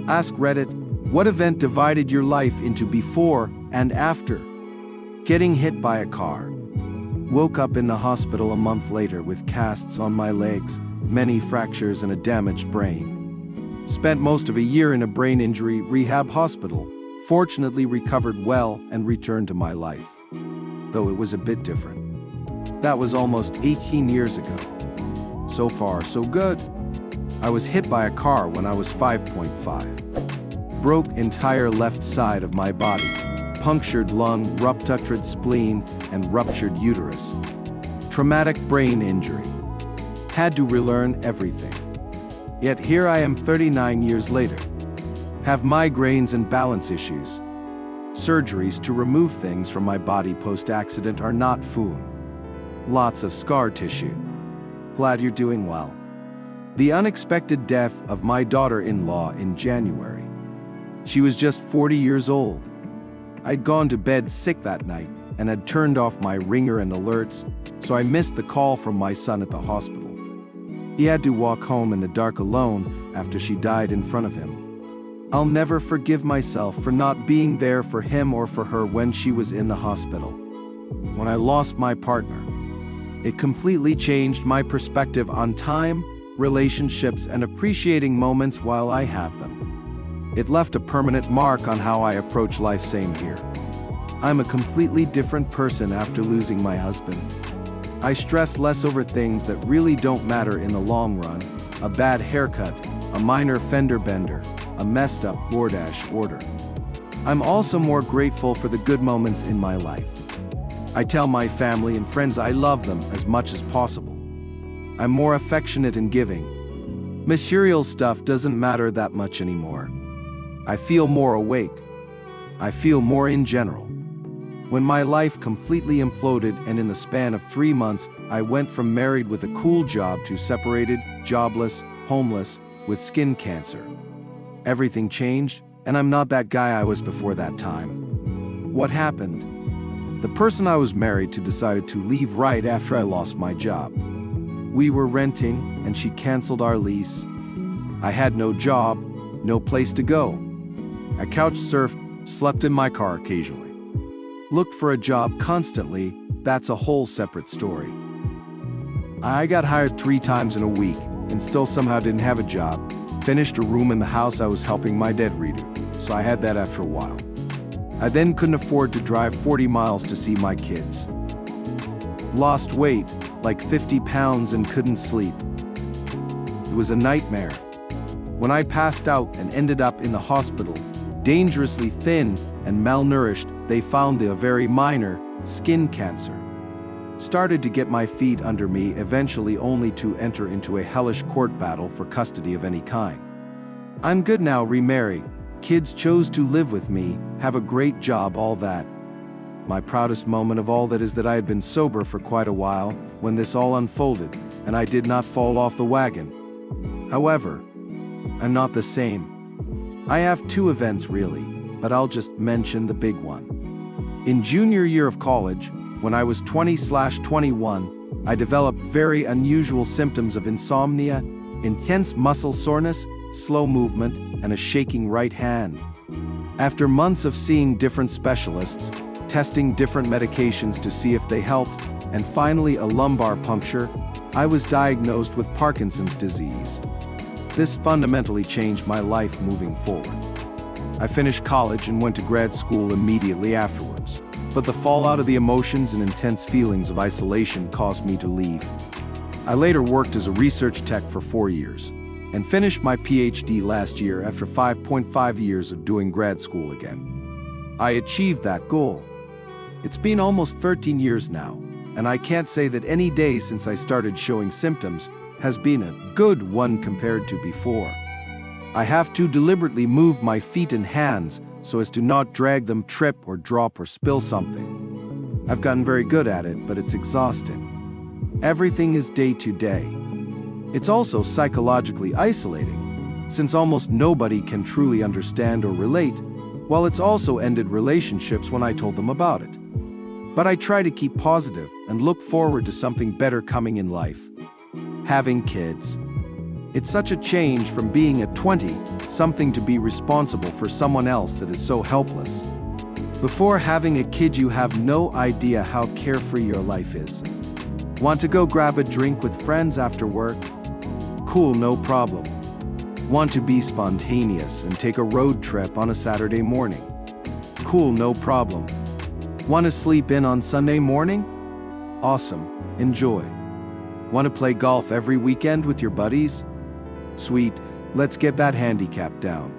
Ask Reddit, what event divided your life into before and after? Getting hit by a car. Woke up in the hospital a month later with casts on my legs, many fractures and a damaged brain. Spent most of a year in a brain injury rehab hospital, fortunately recovered well and returned to my life. Though it was a bit different. That was almost 18 years ago. So far, so good. I was hit by a car when I was 5.5. Broke entire left side of my body, punctured lung, ruptured spleen, and ruptured uterus. Traumatic brain injury. Had to relearn everything. Yet here I am 39 years later. Have migraines and balance issues. Surgeries to remove things from my body post-accident are not fun. Lots of scar tissue. Glad you're doing well. The unexpected death of my daughter-in-law in January. She was just 40 years old. I'd gone to bed sick that night and had turned off my ringer and alerts, so I missed the call from my son at the hospital. He had to walk home in the dark alone after she died in front of him. I'll never forgive myself for not being there for him or for her when she was in the hospital. When I lost my partner, it completely changed my perspective on time, relationships, and appreciating moments while I have them. It left a permanent mark on how I approach life. Same here. I'm a completely different person after losing my husband. I stress less over things that really don't matter in the long run, a bad haircut, a minor fender bender, a messed up DoorDash order. I'm also more grateful for the good moments in my life. I tell my family and friends I love them as much as possible. I'm more affectionate and giving. Material stuff doesn't matter that much anymore. I feel more awake. I feel more in general. When my life completely imploded and in the span of 3 months, I went from married with a cool job to separated, jobless, homeless, with skin cancer. Everything changed, and I'm not that guy I was before that time. What happened? The person I was married to decided to leave right after I lost my job. We were renting, and she canceled our lease. I had no job, no place to go. I couch surfed, slept in my car occasionally. Looked for a job constantly, that's a whole separate story. I got hired 3 times in a week, and still somehow didn't have a job. Finished a room in the house I was helping my dad redo, so I had that after a while. I then couldn't afford to drive 40 miles to see my kids. Lost weight, like 50 pounds, and couldn't sleep. It was a nightmare. When I passed out and ended up in the hospital, dangerously thin and malnourished, they found a very minor skin cancer. Started to get my feet under me, eventually only to enter into a hellish court battle for custody of any kind. I'm good now, remarried. Kids chose to live with me, have a great job, all that. My proudest moment of all that is that I had been sober for quite a while when this all unfolded, and I did not fall off the wagon. However, I'm not the same. I have 2 events really, but I'll just mention the big one. In junior year of college, when I was 20/21, I developed very unusual symptoms of insomnia, intense muscle soreness, slow movement, and a shaking right hand. After months of seeing different specialists, testing different medications to see if they helped, and finally a lumbar puncture, I was diagnosed with Parkinson's disease. This fundamentally changed my life moving forward. I finished college and went to grad school immediately afterwards, but the fallout of the emotions and intense feelings of isolation caused me to leave. I later worked as a research tech for 4 years, and finished my PhD last year after 5.5 years of doing grad school again. I achieved that goal. It's been almost 13 years now, and I can't say that any day since I started showing symptoms has been a good one compared to before. I have to deliberately move my feet and hands so as to not drag them, trip or drop or spill something. I've gotten very good at it, but it's exhausting. Everything is day to day. It's also psychologically isolating, since almost nobody can truly understand or relate, while it's also ended relationships when I told them about it. But I try to keep positive and look forward to something better coming in life. Having kids. It's such a change from being at 20, something to be responsible for someone else that is so helpless. Before having a kid, you have no idea how carefree your life is. Want to go grab a drink with friends after work? Cool, no problem. Want to be spontaneous and take a road trip on a Saturday morning? Cool, no problem. Want to sleep in on Sunday morning? Awesome, enjoy. Want to play golf every weekend with your buddies? Sweet, let's get that handicap down.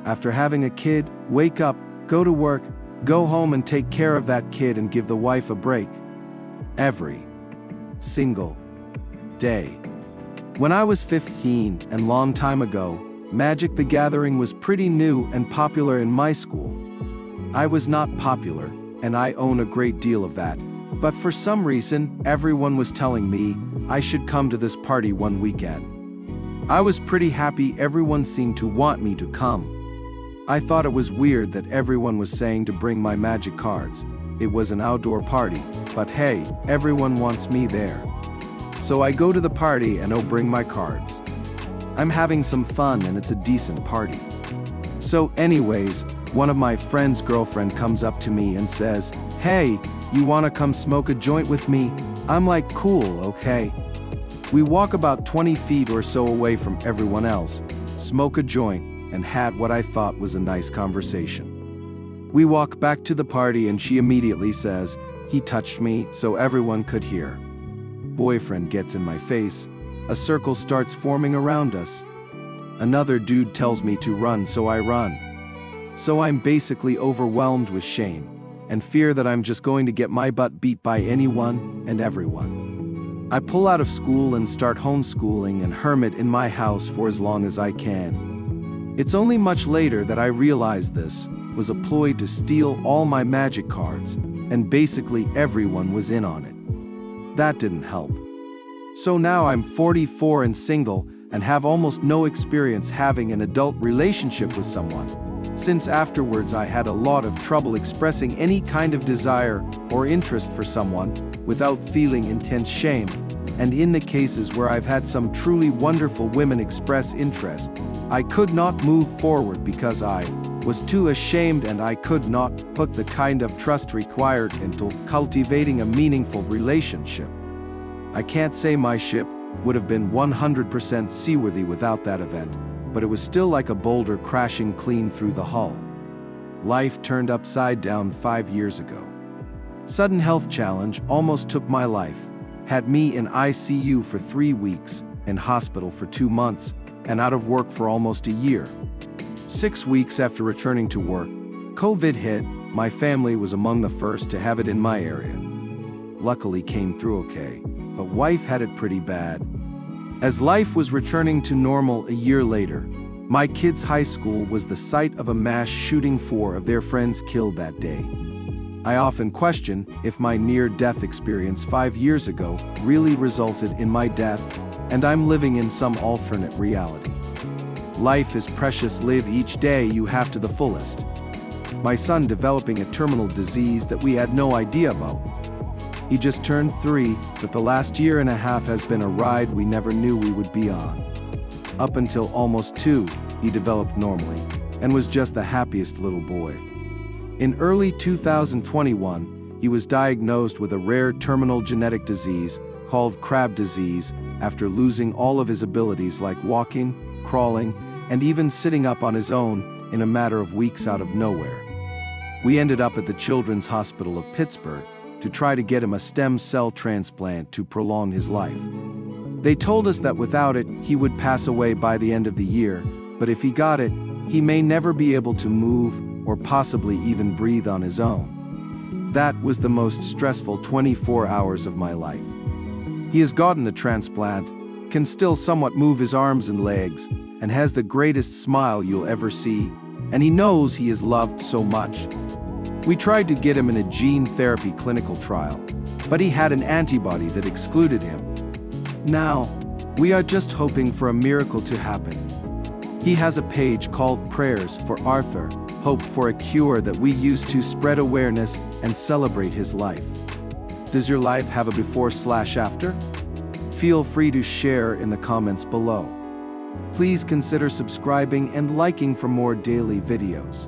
After having a kid, wake up, go to work, go home and take care of that kid and give the wife a break. Every single day. When I was 15 and long time ago, Magic the Gathering was pretty new and popular in my school. I was not popular, and I own a great deal of that, but for some reason, everyone was telling me I should come to this party one weekend. I was pretty happy everyone seemed to want me to come. I thought it was weird that everyone was saying to bring my Magic cards. It was an outdoor party, but hey, everyone wants me there. So I go to the party and bring my cards. I'm having some fun and it's a decent party. So anyways, one of my friend's girlfriend comes up to me and says, "Hey, you wanna come smoke a joint with me?" I'm like, "Cool, okay." We walk about 20 feet or so away from everyone else, smoke a joint, and had what I thought was a nice conversation. We walk back to the party and she immediately says, "He touched me," so everyone could hear. Boyfriend gets in my face. A circle starts forming around us. Another dude tells me to run, so I run. So I'm basically overwhelmed with shame and fear that I'm just going to get my butt beat by anyone and everyone. I pull out of school and start homeschooling and hermit in my house for as long as I can. It's only much later that I realized this was a ploy to steal all my Magic cards, and basically everyone was in on it. That didn't help. So now I'm 44 and single and have almost no experience having an adult relationship with someone, since afterwards I had a lot of trouble expressing any kind of desire or interest for someone without feeling intense shame, and in the cases where I've had some truly wonderful women express interest, I could not move forward because I was too ashamed and I could not put the kind of trust required into cultivating a meaningful relationship. I can't say my ship would have been 100% seaworthy without that event, but it was still like a boulder crashing clean through the hull. Life turned upside down 5 years ago. Sudden health challenge almost took my life, had me in ICU for 3 weeks, in hospital for 2 months, and out of work for almost a year. 6 weeks after returning to work, COVID hit. My family was among the first to have it in my area. Luckily came through okay, but wife had it pretty bad. As life was returning to normal a year later, my kids' high school was the site of a mass shooting, 4 of their friends killed that day. I often question if my near-death experience 5 years ago really resulted in my death, and I'm living in some alternate reality. Life is precious, live each day you have to the fullest. My son developing a terminal disease that we had no idea about. He just turned 3, but the last year and a half has been a ride we never knew we would be on. Up until almost 2, he developed normally, and was just the happiest little boy. In early 2021, he was diagnosed with a rare terminal genetic disease called Crab disease after losing all of his abilities like walking, crawling, and even sitting up on his own in a matter of weeks out of nowhere. We ended up at the Children's Hospital of Pittsburgh to try to get him a stem cell transplant to prolong his life. They told us that without it, he would pass away by the end of the year, but if he got it, he may never be able to move or possibly even breathe on his own. That was the most stressful 24 hours of my life. He has gotten the transplant, can still somewhat move his arms and legs, and has the greatest smile you'll ever see, and he knows he is loved so much. We tried to get him in a gene therapy clinical trial, but he had an antibody that excluded him. Now, we are just hoping for a miracle to happen. He has a page called Prayers for Arthur, Hope for a Cure that we use to spread awareness and celebrate his life. Does your life have a before/after? Feel free to share in the comments below. Please consider subscribing and liking for more daily videos.